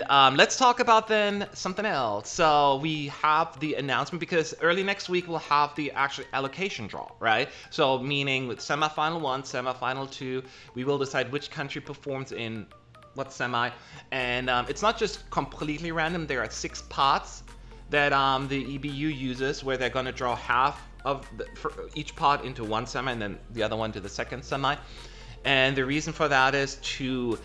let's talk about then something else. So we have the announcement because early next week we'll have the actual allocation draw, right? So meaning with semifinal 1, semifinal 2, we will decide which country performs in what semi. And it's not just completely random. There are 6 pots that the EBU uses where they're going to draw half of for each pot into one semi and then the other one to the second semi. And the reason for that is to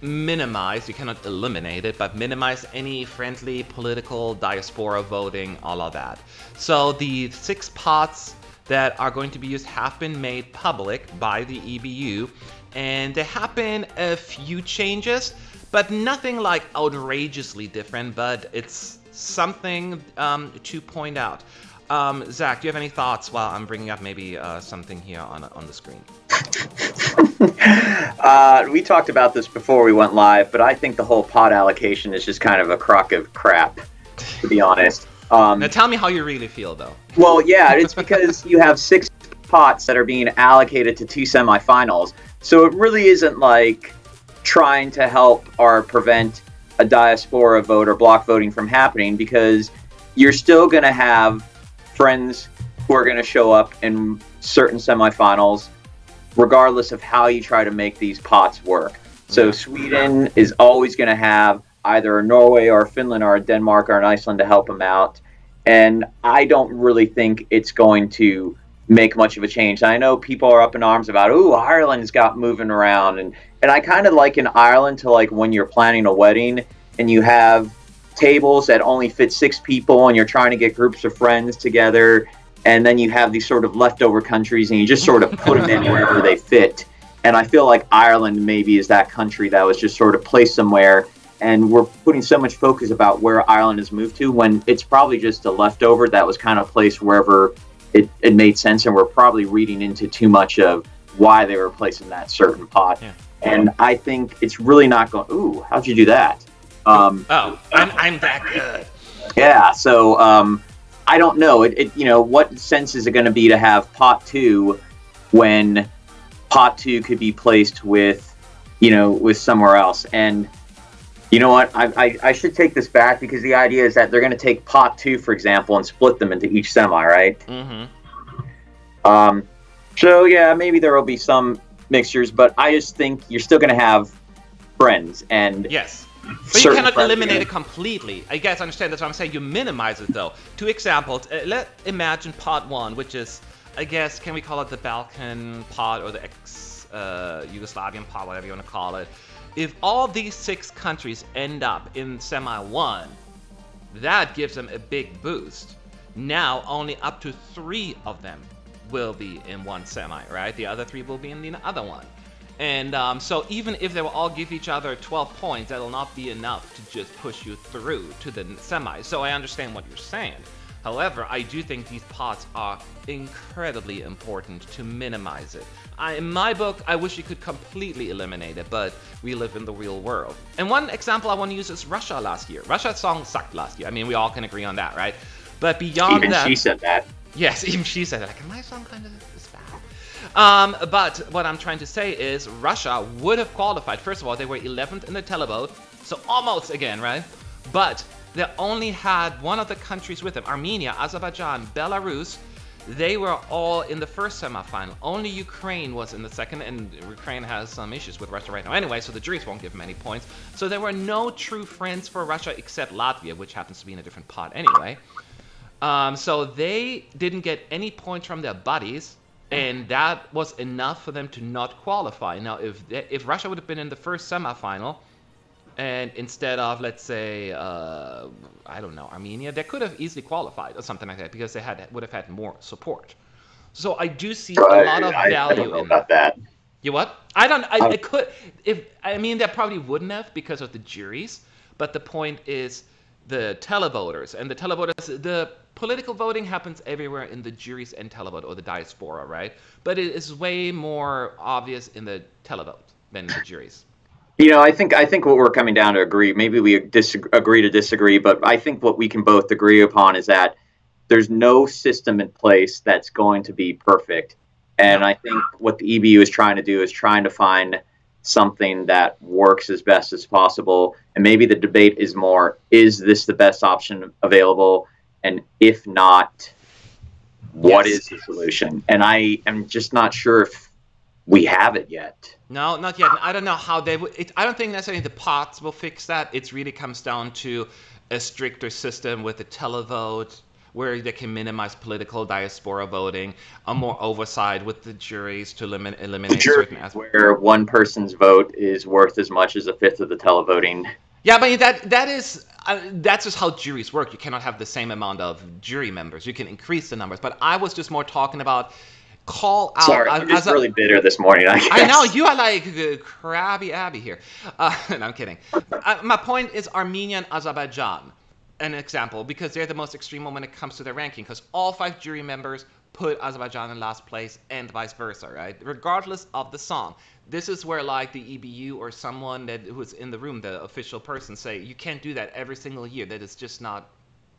minimize, you cannot eliminate it, but minimize any friendly political diaspora voting, all of that. So the 6 pots that are going to be used have been made public by the EBU, and there have been a few changes, but nothing like outrageously different, but it's something to point out. Zach, do you have any thoughts while I'm bringing up maybe something here on the screen? We talked about this before we went live, but I think the whole pot allocation is just kind of a crock of crap, to be honest. Now tell me how you really feel, though. Well, yeah, it's because you have 6 pots that are being allocated to 2 semifinals, so it really isn't like trying to help or prevent a diaspora vote or block voting from happening, because you're still going to have friends who are going to show up in certain semifinals regardless of how you try to make these pots work. So Sweden is always going to have either a Norway or a Finland or a Denmark or an Iceland to help them out, and I don't really think it's going to make much of a change. I know people are up in arms about, ooh, Ireland's got moving around, and I kind of liken Ireland to like when you're planning a wedding and you have tables that only fit 6 people and you're trying to get groups of friends together, and then you have these sort of leftover countries and you just sort of put them in wherever they fit. And I feel like Ireland maybe is that country that was just sort of placed somewhere, and we're putting so much focus about where Ireland has moved to when it's probably just a leftover that was kind of placed wherever it made sense, and we're probably reading into too much of why they were placed in that certain pot. Yeah. And I think it's really not going, ooh, how'd you do that? I'm that good. Yeah, so I don't know. You know, what sense is it going to be to have pot 2 when pot 2 could be placed with, you know, with somewhere else? And you know what? I should take this back, because the idea is that they're going to take pot 2, for example, and split them into each semi, right? Mm-hmm. So yeah, maybe there will be some mixtures, but I just think you're still going to have friends and yes. But you cannot eliminate it completely. I guess I understand. That's what I'm saying. You minimize it, though. 2 examples. Imagine pot 1, which is, I guess, can we call it the Balkan pot or the ex-Yugoslavian pot, whatever you want to call it. If all these 6 countries end up in semi-1, that gives them a big boost. Now, only up to 3 of them will be in one semi, right? The other 3 will be in the other one. And so even if they will all give each other 12 points, that'll not be enough to just push you through to the semi. So I understand what you're saying. However, I do think these pots are incredibly important to minimize it. In my book, I wish you could completely eliminate it, but we live in the real world. And one example I want to use is Russia last year. Russia's song sucked last year. I mean, we all can agree on that, right? But beyond that... Even she said that. Yes, even she said that. Like, my song kind of is bad. But what I'm trying to say is Russia would have qualified. First of all, they were 11th in the televote, so almost again, right? But they only had one of the countries with them, Armenia, Azerbaijan, Belarus. They were all in the first semifinal. Only Ukraine was in the second, and Ukraine has some issues with Russia right now anyway, so the juries won't give them any points. So there were no true friends for Russia except Latvia, which happens to be in a different pot anyway. So they didn't get any points from their buddies, and that was enough for them to not qualify. Now, if Russia would have been in the first semifinal, and instead of, let's say, I don't know, Armenia, they could have easily qualified or something like that, because they would have had more support. So I do see a lot of value I don't know about that. You what? I could, I mean, they probably wouldn't have because of the juries, but the point is the televoters, and the political voting happens everywhere in the juries and televote, or the diaspora, right? But it is way more obvious in the televote than in the juries. You know, I think what we're coming down to agree, maybe we agree to disagree, but I think what we can both agree upon is that there's no system in place that's going to be perfect. And I think what the EBU is trying to do is trying to find something that works as best as possible. And maybe the debate is more, is this the best option available? And if not, what is the solution? And I am just not sure if we have it yet. No, not yet. I don't know how they would. I don't think necessarily the pots will fix that. It really comes down to a stricter system with the televote, where they can minimize political diaspora voting, a more oversight with the juries to eliminate certain aspects. Where one person's vote is worth as much as a fifth of the televoting. Yeah, but that's just how juries work. You cannot have the same amount of jury members. You can increase the numbers. But I was just more talking about call out. Sorry, I'm just really bitter this morning, I guess. I know, you are like crabby Abby here. No, I'm kidding. My point is Armenia and Azerbaijan, an example, because they're the most extreme when it comes to their ranking, because all 5 jury members put Azerbaijan in last place and vice versa, right? Regardless of the song. This is where like the EBU or someone who's in the room, the official person, say, you can't do that every single year. That is just not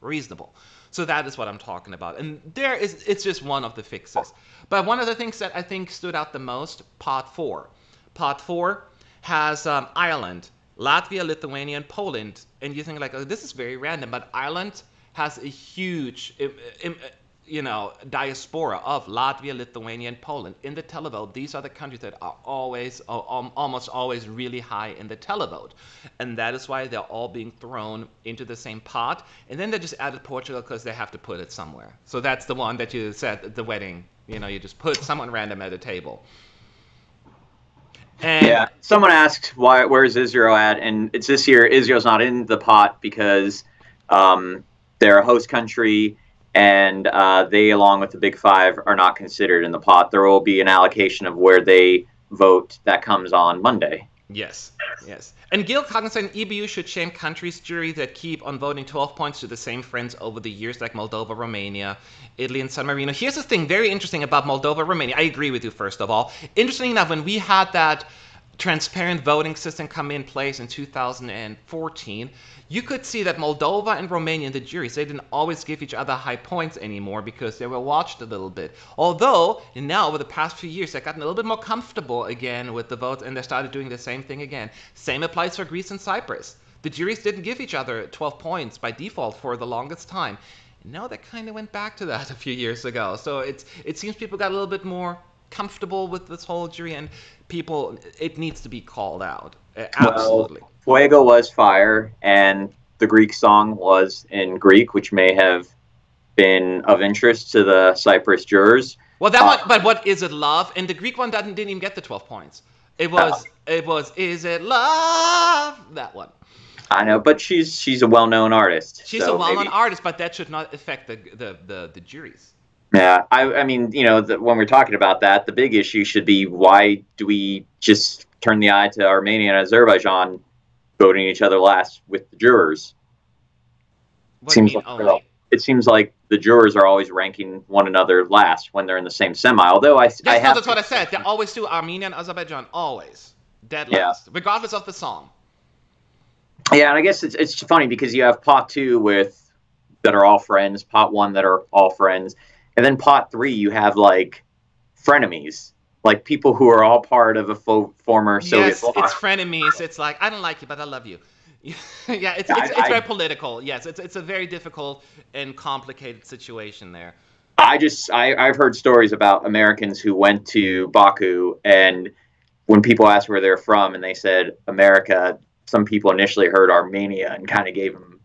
reasonable. So that is what I'm talking about. And it's just one of the fixes. But one of the things that I think stood out the most, Pot 4. Pot 4 has Ireland, Latvia, Lithuania, and Poland. And you think like, oh, this is very random. But Ireland has a huge diaspora of Latvia, Lithuania, and Poland in the televote. These are the countries that are almost always really high in the televote, and that is why they're all being thrown into the same pot. And then they just added Portugal because they have to put it somewhere. So that's the one that you said at the wedding. You just put someone random at a table. And yeah, someone asked where's Israel at, and it's this year. Israel's not in the pot because they're a host country. And they, along with the Big Five, are not considered in the pot. There will be an allocation of where they vote that comes on Monday. Yes. And Gil Cognizant, EBU should shame countries' jury that keep on voting 12 points to the same friends over the years, like Moldova, Romania, Italy, and San Marino. Here's the thing very interesting about Moldova, Romania. I agree with you, first of all. Interesting enough, when we had that transparent voting system come in place in 2014, you could see that Moldova and Romania, the juries, they didn't always give each other high points anymore because they were watched a little bit. Although, now, over the past few years, they've gotten a little bit more comfortable again with the votes, and they started doing the same thing again. Same applies for Greece and Cyprus. The juries didn't give each other 12 points by default for the longest time. Now they kind of went back to that a few years ago. So it seems people got a little bit more comfortable with this whole jury, and it needs to be called out. Absolutely. Well, Fuego was fire, and the Greek song was in Greek, which may have been of interest to the Cyprus jurors. Well, that one, but what is it, love? And the Greek one didn't even get the 12 points. It was Is It Love? That one. I know, but she's a well-known artist. She's a well-known artist, but that should not affect the juries. Yeah, I mean, when we're talking about that, the big issue should be, why do we just turn the eye to Armenia and Azerbaijan voting each other last with the jurors? It seems like the jurors are always ranking one another last when they're in the same semi. Although that's what I said. They always do. Armenia and Azerbaijan always dead last, regardless of the song. Yeah, and I guess it's funny because you have pot 2 that are all friends, pot 1 that are all friends. And then pot 3, you have like frenemies, like people who are all part of a former Soviet bloc. Yes, it's frenemies. It's like, I don't like you, but I love you. Yeah, it's very political. Yes, it's a very difficult and complicated situation there. I've heard stories about Americans who went to Baku, and when people asked where they're from, and they said America, some people initially heard Armenia and kind of gave them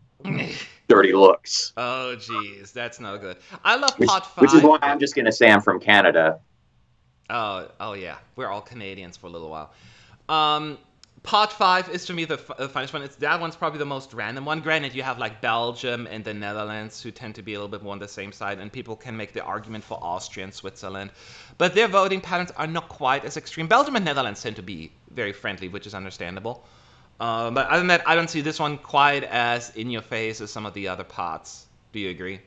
dirty looks. Oh, geez, that's no good. I love pot 5. Which is why I'm just going to say I'm from Canada. Oh yeah, we're all Canadians for a little while. Pot 5 is, to me, the funniest one. That one's probably the most random one. Granted, you have like Belgium and the Netherlands, who tend to be a little bit more on the same side, and people can make the argument for Austria and Switzerland. But their voting patterns are not quite as extreme. Belgium and Netherlands tend to be very friendly, which is understandable. But other than that, I don't see this one quite as in your face as some of the other pots. Do you agree?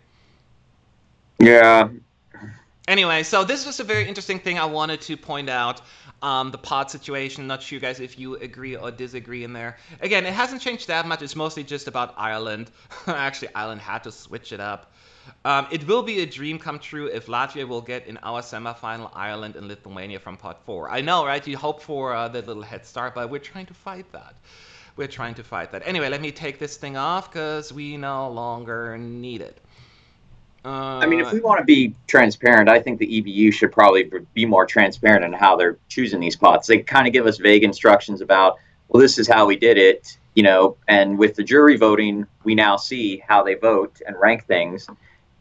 Yeah. Anyway, so this was a very interesting thing I wanted to point out. The pod situation. Not sure, guys, if you agree or disagree in there. Again, it hasn't changed that much. It's mostly just about Ireland. Actually, Ireland had to switch it up. It will be a dream come true if Latvia will get in our semifinal, Ireland and Lithuania from Pot 4. I know, right? You hope for the little head start, but we're trying to fight that. We're trying to fight that. Anyway, let me take this thing off because we no longer need it. I mean, if we want to be transparent, I think the EBU should probably be more transparent in how they're choosing these pots. They kind of give us vague instructions about, well, this is how we did it, you know, and with the jury voting, we now see how they vote and rank things.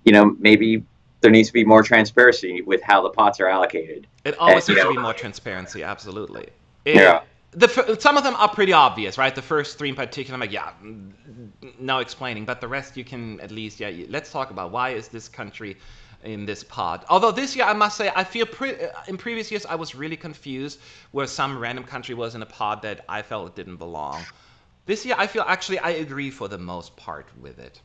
You know, maybe there needs to be more transparency with how the pots are allocated. It always needs to be more transparency, absolutely. Yeah. Some of them are pretty obvious, right? The first three in particular, I'm like, yeah, no explaining. But the rest you can at least, yeah, let's talk about why is this country in this pod. Although this year, I must say, I feel in previous years, I was really confused where some random country was in a pod that I felt it didn't belong. This year, I feel actually I agree for the most part with it.